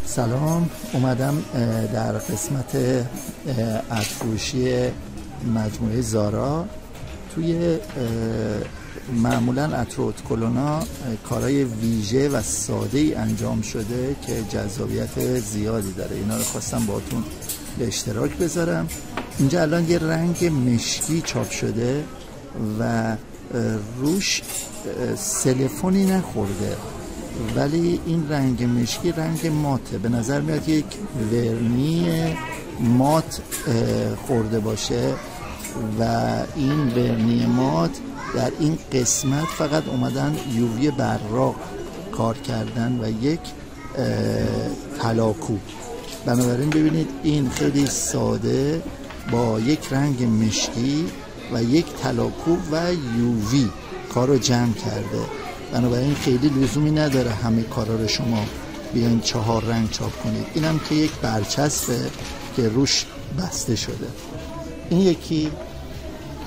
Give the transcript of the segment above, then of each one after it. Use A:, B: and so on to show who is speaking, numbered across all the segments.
A: سلام، اومدم در قسمت عطرفروشی مجموعه زارا. توی معمولا عطر و اتکلونا کارهای ویژه و ساده ای انجام شده که جذابیت زیادی داره. اینا رو خواستم باهاتون به اشتراک بذارم. اینجا الان یه رنگ مشکی چاپ شده و روش سلفونی نخورده، ولی این رنگ مشکی رنگ ماته. به نظر میاد یک ورنی مات خورده باشه و این ورنی مات در این قسمت فقط اومدن یووی براق کار کردن و یک طلاکوب. بنابراین ببینید این خیلی ساده با یک رنگ مشکی و یک طلاکوب و یووی کار رو جمع کرده. بنابراین خیلی لزومی نداره همه کارا رو شما بیاین 4 رنگ چاپ کنید. اینم که یک برچسبه که روش بسته شده. این یکی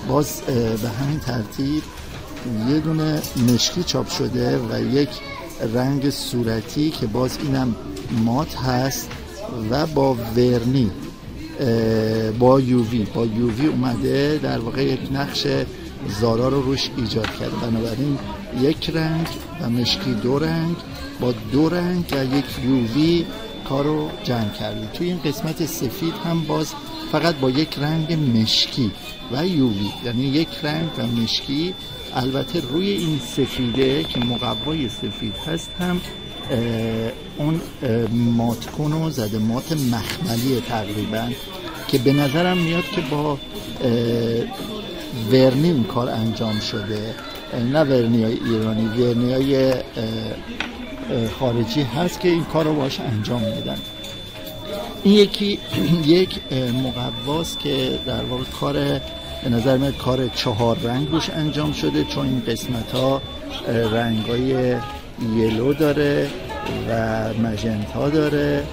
A: باز به همین ترتیب یه دونه مشکی چاپ شده و یک رنگ صورتی که باز اینم مات هست و با ورنی با یووی اومده در واقع یک نقش زارا رو روش ایجاد کرده. بنابراین یک رنگ و مشکی 2 رنگ با 2 رنگ و یک یووی کار رو جمع کرده. توی این قسمت سفید هم باز فقط با یک رنگ مشکی و یووی، یعنی یک رنگ و مشکی. البته روی این سفیده که مقوای سفید هست هم اون ماتکن رو زده، مات مخملی تقریبا، که به نظرم میاد که با ورنی این کار انجام شده، نه ورنی های ایرانی، ورنی های خارجی هست که این کار رو باش انجام میدن. این یکی یک مقواست که در واقع کار به نظر میاد کار 4 رنگ روش انجام شده، چون این قسمت ها رنگ های یلو داره و مژنتا داره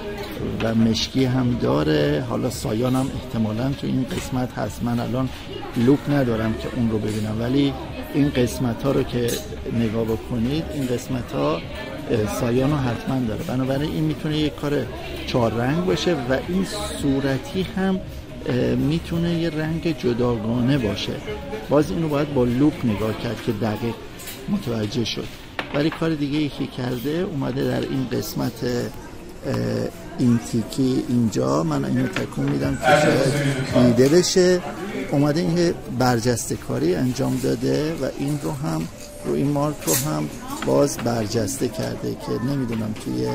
A: و مشکی هم داره. حالا سایان هم احتمالاً تو این قسمت هست. من الان لوپ ندارم که اون رو ببینم، ولی این قسمت ها رو که نگاه بکنید این قسمت ها سایان رو حتما داره. بنابراین این میتونه یک کار 4 رنگ باشه و این صورتی هم میتونه یه رنگ جداگانه باشه. باز اینو باید با لوپ نگاه کرد که دقیق متوجه شد. ولی کار دیگه یکی کرده اومده در این قسمت این تیکی اینجا، من اینو تکون میدم که شاید دیده بشه، اومده این برجسته کاری انجام داده و این رو هم رو این مارک رو هم باز برجسته کرده که نمیدونم توی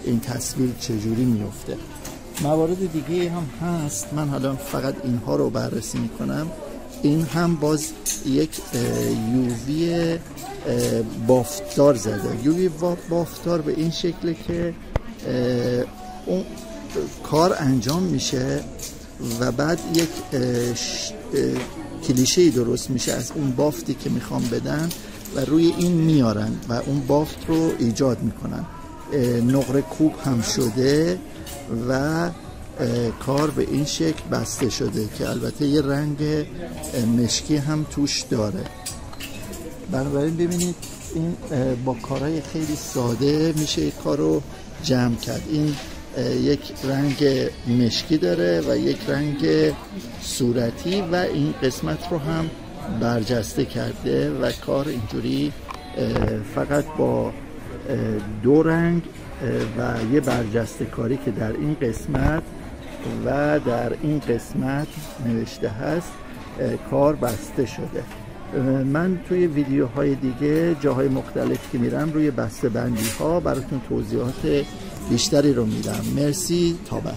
A: این تصویر چجوری میفته. موارد دیگه هم هست، من حالا فقط اینها رو بررسی میکنم. این هم باز یک یووی بافتدار زده. یووی بافتدار به این شکله که اون کار انجام میشه و بعد یک کلیشه‌ای درست میشه از اون بافتی که میخوام بدن و روی این میارن و اون بافت رو ایجاد میکنن. نقره کوب هم شده و کار به این شکل بسته شده که البته یه رنگ مشکی هم توش داره. بنابراین ببینید این با کارهای خیلی ساده میشه کار رو جمع کرد. این یک رنگ مشکی داره و یک رنگ صورتی و این قسمت رو هم برجسته کرده و کار اینجوری فقط با 2 رنگ و یه برجسته کاری که در این قسمت و در این قسمت نوشته هست کار بسته شده. من توی ویدیوهای دیگه جاهای مختلف که میرم روی بسته بندی ها براتون توضیحات بیشتری رو میدم. مرسی، تا بعد.